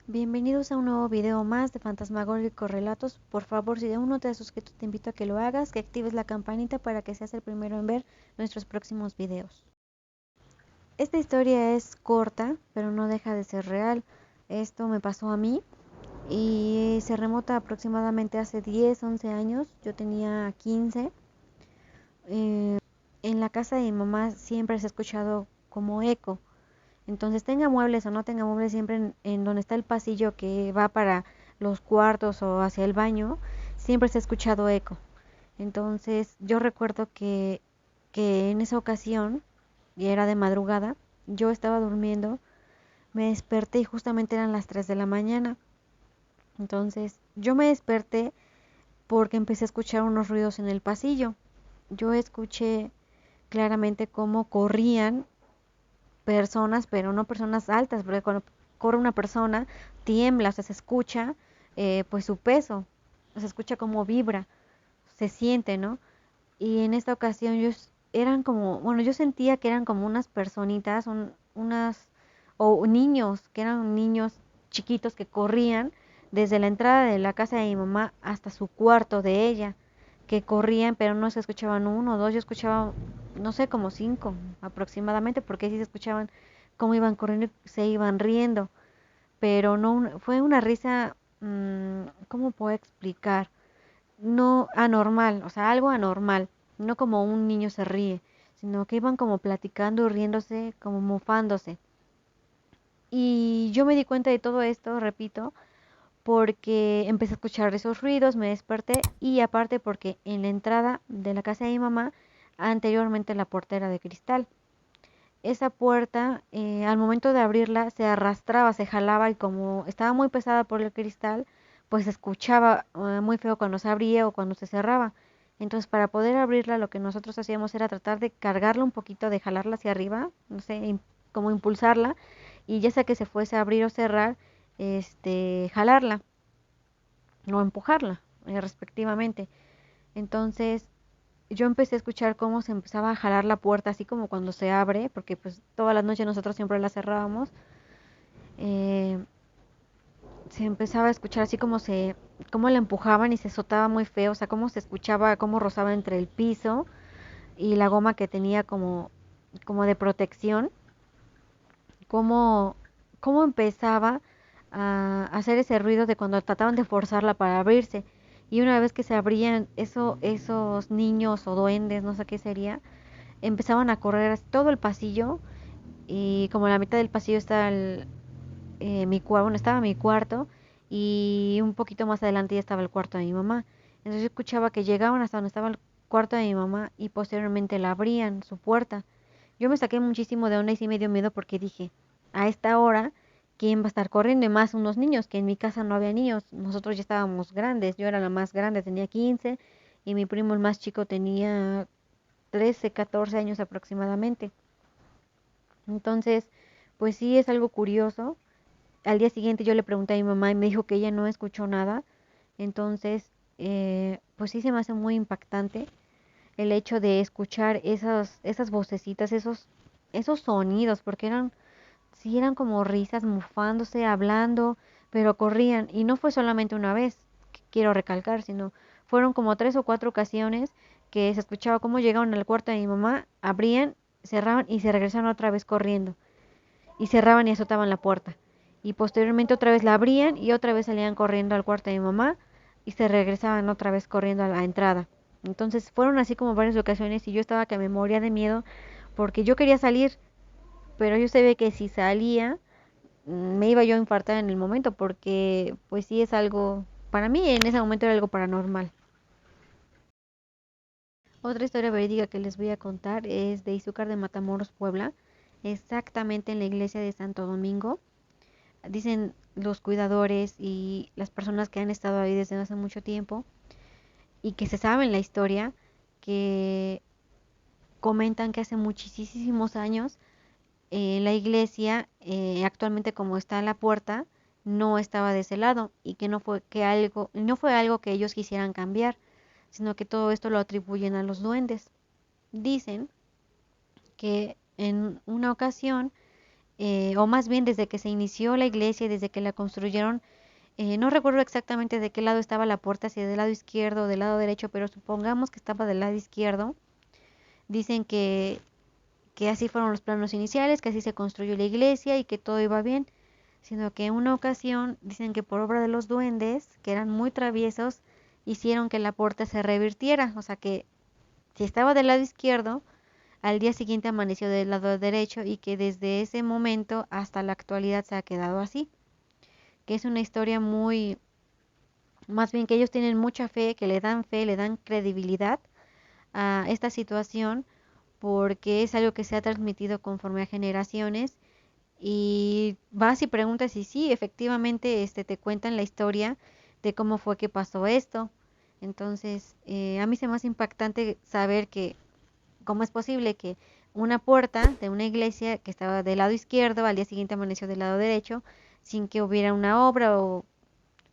Bienvenidos a un nuevo video más de Fantasmagóricos Relatos. Por favor, si aún no te has suscrito, te invito a que lo hagas, que actives la campanita para que seas el primero en ver nuestros próximos videos. Esta historia es corta, pero no deja de ser real. Esto me pasó a mí y se remota aproximadamente hace 10, 11 años. Yo tenía 15. En la casa de mi mamá siempre se ha escuchado como eco. Entonces, tenga muebles o no tenga muebles, siempre en donde está el pasillo que va para los cuartos o hacia el baño, siempre se ha escuchado eco. Entonces, yo recuerdo que en esa ocasión, y era de madrugada, yo estaba durmiendo, me desperté y justamente eran las 3 de la mañana. Entonces, yo me desperté porque empecé a escuchar unos ruidos en el pasillo. Yo escuché claramente cómo corrían personas, pero no personas altas, porque cuando corre una persona tiembla, o sea, se escucha pues su peso, se escucha como vibra, se siente, ¿no? Y en esta ocasión eran como, bueno, yo sentía que eran como unas personitas, o niños, que eran niños chiquitos que corrían desde la entrada de la casa de mi mamá hasta su cuarto de ella, que corrían, pero no se escuchaban uno o dos, yo escuchaba, no sé, como cinco aproximadamente, porque sí se escuchaban cómo iban corriendo y se iban riendo, pero no, fue una risa, ¿cómo puedo explicar? No anormal, o sea, algo anormal, no como un niño se ríe, sino que iban como platicando, riéndose, como mofándose. Y yo me di cuenta de todo esto, repito, porque empecé a escuchar esos ruidos, me desperté y aparte porque en la entrada de la casa de mi mamá, anteriormente la puerta era de cristal. Esa puerta, al momento de abrirla, se arrastraba, se jalaba y como estaba muy pesada por el cristal, pues se escuchaba muy feo cuando se abría o cuando se cerraba. Entonces, para poder abrirla, lo que nosotros hacíamos era tratar de cargarla un poquito, de jalarla hacia arriba, no sé, como impulsarla, y ya sea que se fuese a abrir o cerrar, jalarla o empujarla, respectivamente. Entonces, yo empecé a escuchar cómo se empezaba a jalar la puerta, así como cuando se abre, porque pues todas las noches nosotros siempre la cerrábamos. eh, Se empezaba a escuchar así cómo la empujaban y se azotaba muy feo, o sea, cómo se escuchaba, cómo rozaba entre el piso y la goma que tenía como de protección, cómo, cómo empezaba a hacer ese ruido de cuando trataban de forzarla para abrirse. Y una vez que se abrían esos niños o duendes, no sé qué sería, empezaban a correr todo el pasillo y como en la mitad del pasillo está mi cuarto, bueno, estaba mi cuarto y un poquito más adelante ya estaba el cuarto de mi mamá. Entonces yo escuchaba que llegaban hasta donde estaba el cuarto de mi mamá y posteriormente la abrían su puerta. Yo me saqué muchísimo de onda y sí me dio miedo porque dije, a esta hora, ¿quién va a estar corriendo? Y más unos niños, que en mi casa no había niños, nosotros ya estábamos grandes, yo era la más grande, tenía 15 y mi primo el más chico tenía 13, 14 años aproximadamente. Entonces, pues sí es algo curioso. Al día siguiente yo le pregunté a mi mamá y me dijo que ella no escuchó nada. Entonces, pues sí se me hace muy impactante el hecho de escuchar esas vocecitas, esos sonidos, porque sí eran como risas, mufándose, hablando, pero corrían. Y no fue solamente una vez, quiero recalcar, sino fueron como 3 o 4 ocasiones que se escuchaba cómo llegaban al cuarto de mi mamá, abrían, cerraban y se regresaron otra vez corriendo. Y cerraban y azotaban la puerta. Y posteriormente otra vez la abrían y otra vez salían corriendo al cuarto de mi mamá y se regresaban otra vez corriendo a la entrada. Entonces fueron así como varias ocasiones y yo estaba que me moría de miedo porque yo quería salir, pero yo sabía que si salía me iba yo a infartar en el momento porque pues sí es algo, para mí en ese momento era algo paranormal. Otra historia verídica que les voy a contar es de Izúcar de Matamoros, Puebla, exactamente en la iglesia de Santo Domingo. Dicen los cuidadores y las personas que han estado ahí desde hace mucho tiempo y que se saben la historia, que comentan que hace muchísimos años la iglesia, actualmente como está en la puerta, no estaba de ese lado y que no fue algo que ellos quisieran cambiar, sino que todo esto lo atribuyen a los duendes. Dicen que en una ocasión o más bien desde que se inició la iglesia y desde que la construyeron. No recuerdo exactamente de qué lado estaba la puerta, si del lado izquierdo o del lado derecho, pero supongamos que estaba del lado izquierdo. Dicen que así fueron los planos iniciales, que así se construyó la iglesia y que todo iba bien, sino que en una ocasión dicen que por obra de los duendes, que eran muy traviesos, hicieron que la puerta se revirtiera, o sea que si estaba del lado izquierdo, al día siguiente amaneció del lado derecho y que desde ese momento hasta la actualidad se ha quedado así, que es una historia muy, más bien que ellos tienen mucha fe, le dan credibilidad a esta situación porque es algo que se ha transmitido conforme a generaciones y vas y preguntas y sí, efectivamente te cuentan la historia de cómo fue que pasó esto. Entonces, a mí se me hace impactante saber que cómo es posible que una puerta de una iglesia que estaba del lado izquierdo al día siguiente amaneció del lado derecho sin que hubiera una obra o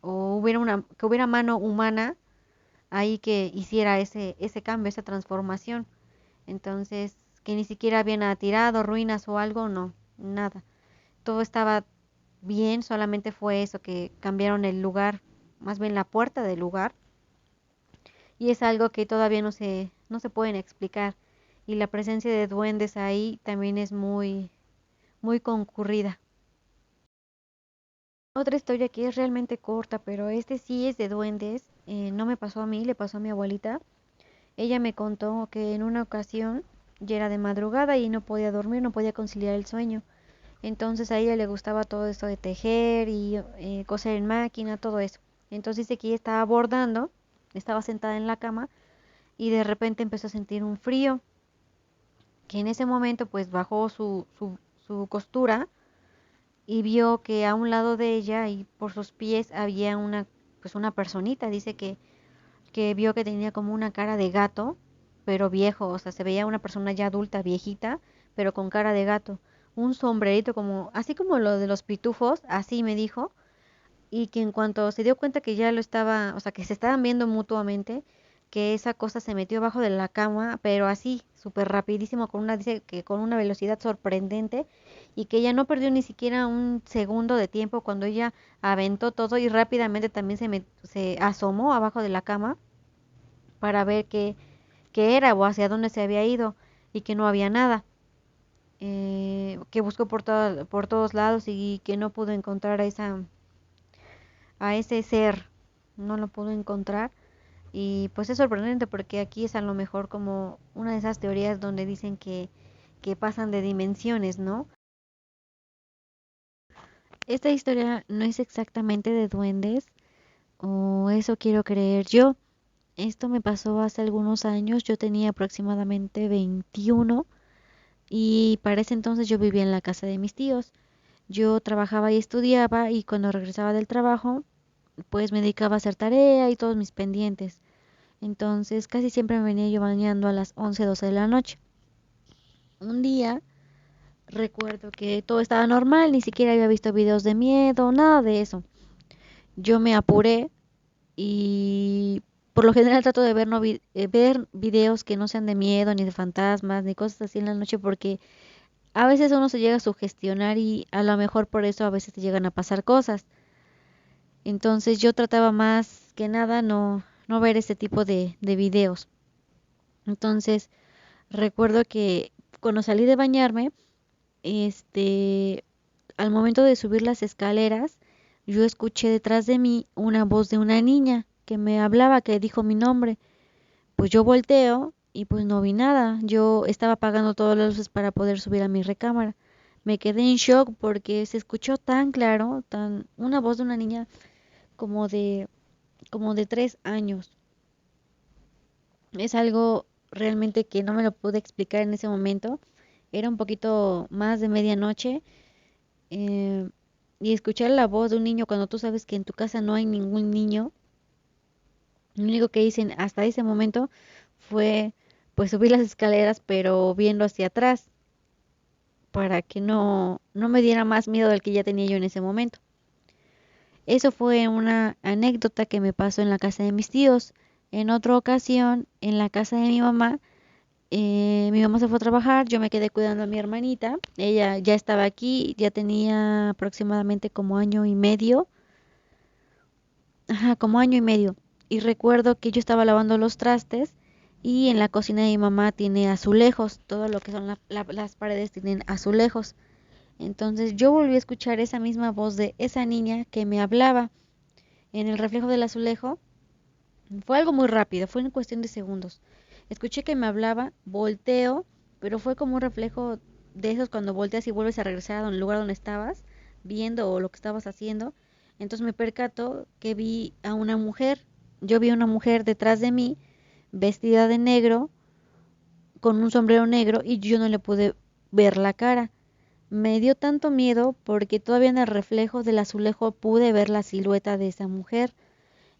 que hubiera mano humana ahí que hiciera ese cambio, esa transformación. Entonces, que ni siquiera habían tirado ruinas o algo, no, nada. Todo estaba bien, solamente fue eso, que cambiaron el lugar, más bien la puerta del lugar, y es algo que todavía no se pueden explicar. Y la presencia de duendes ahí también es muy, muy concurrida. Otra historia que es realmente corta, pero sí es de duendes, no me pasó a mí, le pasó a mi abuelita. Ella me contó que en una ocasión ya era de madrugada y no podía dormir, no podía conciliar el sueño. Entonces a ella le gustaba todo esto de tejer y coser en máquina, todo eso. Entonces dice que ella estaba bordando, estaba sentada en la cama y de repente empezó a sentir un frío, que en ese momento pues bajó su costura y vio que a un lado de ella y por sus pies había pues una personita. Dice que vio que tenía como una cara de gato, pero viejo, o sea, se veía una persona ya adulta, viejita, pero con cara de gato. Un sombrerito como, así como lo de los pitufos, así me dijo, y que en cuanto se dio cuenta que ya lo estaba, o sea, que se estaban viendo mutuamente, que esa cosa se metió abajo de la cama, pero así, súper rapidísimo, dice que con una velocidad sorprendente, y que ella no perdió ni siquiera un segundo de tiempo cuando ella aventó todo y rápidamente también se asomó abajo de la cama para ver qué era o hacia dónde se había ido y que no había nada. Que buscó por todos lados y que no pudo encontrar a ese ser, no lo pudo encontrar. Y pues es sorprendente porque aquí es a lo mejor como una de esas teorías donde dicen que pasan de dimensiones, ¿no? Esta historia no es exactamente de duendes, o eso quiero creer yo. Esto me pasó hace algunos años, yo tenía aproximadamente 21 y para ese entonces yo vivía en la casa de mis tíos. Yo trabajaba y estudiaba y cuando regresaba del trabajo, pues me dedicaba a hacer tarea y todos mis pendientes. Entonces casi siempre me venía yo bañando a las 11, 12 de la noche. Un día recuerdo que todo estaba normal, ni siquiera había visto videos de miedo, nada de eso. Yo me apuré y por lo general trato de ver videos que no sean de miedo, ni de fantasmas, ni cosas así en la noche porque a veces uno se llega a sugestionar y a lo mejor por eso a veces te llegan a pasar cosas. Entonces yo trataba más que nada no ver ese tipo de videos. Entonces recuerdo que cuando salí de bañarme, este, al momento de subir las escaleras, yo escuché detrás de mí una voz de una niña que me hablaba, que dijo mi nombre. Pues yo volteo y pues no vi nada. Yo estaba apagando todas las luces para poder subir a mi recámara. Me quedé en shock porque se escuchó tan claro, una voz de una niña como de como de 3 años. Es algo realmente que no me lo pude explicar en ese momento. Era un poquito más de medianoche eh, y escuchar la voz de un niño cuando tú sabes que en tu casa no hay ningún niño. Lo único que hice hasta ese momento fue pues subir las escaleras pero viendo hacia atrás para que no me diera más miedo del que ya tenía yo en ese momento. Eso fue una anécdota que me pasó en la casa de mis tíos. En otra ocasión, en la casa de mi mamá, Mi mamá se fue a trabajar, yo me quedé cuidando a mi hermanita. Ella ya estaba aquí, ya tenía aproximadamente como año y medio. Ajá, como año y medio. Y recuerdo que yo estaba lavando los trastes y en la cocina de mi mamá tiene azulejos, todo lo que son las paredes tienen azulejos. Entonces yo volví a escuchar esa misma voz de esa niña que me hablaba en el reflejo del azulejo. Fue algo muy rápido, fue en cuestión de segundos. Escuché que me hablaba, volteo, pero fue como un reflejo de esos cuando volteas y vuelves a regresar al lugar donde estabas, viendo o lo que estabas haciendo. Entonces me percato que vi a una mujer. Yo vi a una mujer detrás de mí, vestida de negro, con un sombrero negro y yo no le pude ver la cara. Me dio tanto miedo porque todavía en el reflejo del azulejo pude ver la silueta de esa mujer.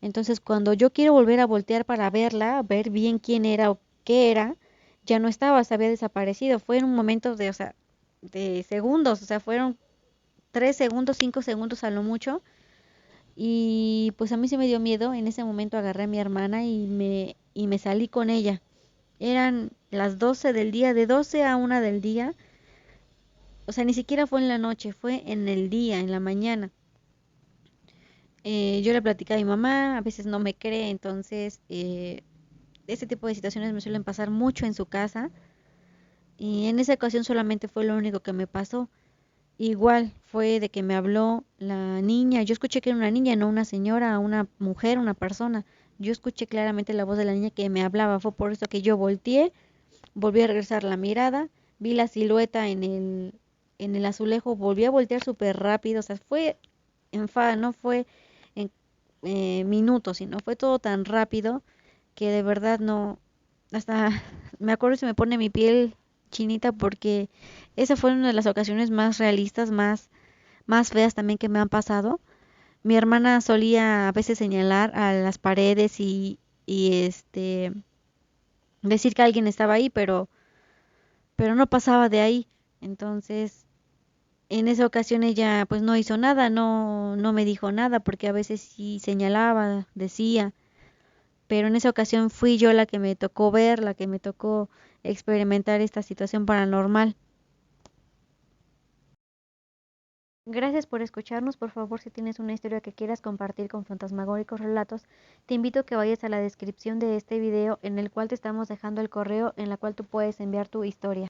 Entonces, cuando yo quiero volver a voltear para verla, ver bien quién era o qué era, ya no estaba, se había desaparecido. Fue en un momento de, o sea, de segundos, o sea, fueron 3 segundos, 5 segundos a lo mucho. Y pues a mí se me dio miedo. En ese momento agarré a mi hermana y me salí con ella. Eran las 12 del día, de 12 a 1 del día. O sea, ni siquiera fue en la noche, fue en el día, en la mañana. Yo le platicé a mi mamá, a veces no me cree, entonces este tipo de situaciones me suelen pasar mucho en su casa y en esa ocasión solamente fue lo único que me pasó. Igual fue de que me habló la niña, yo escuché que era una niña, no una señora, una mujer, una persona. Yo escuché claramente la voz de la niña que me hablaba, fue por eso que yo volteé, volví a regresar la mirada, vi la silueta en el azulejo, volví a voltear súper rápido, o sea, fue enfada, no fue en minutos, sino fue todo tan rápido que de verdad no, hasta me acuerdo y se me pone mi piel chinita porque esa fue una de las ocasiones más realistas, más feas también que me han pasado. Mi hermana solía a veces señalar a las paredes y decir que alguien estaba ahí, pero no pasaba de ahí. Entonces, en esa ocasión ella pues no hizo nada, no me dijo nada, porque a veces sí señalaba, decía, pero en esa ocasión fui yo la que me tocó ver, la que me tocó experimentar esta situación paranormal. Gracias por escucharnos. Por favor, si tienes una historia que quieras compartir con Fantasmagóricos Relatos, te invito a que vayas a la descripción de este video en el cual te estamos dejando el correo en la cual tú puedes enviar tu historia.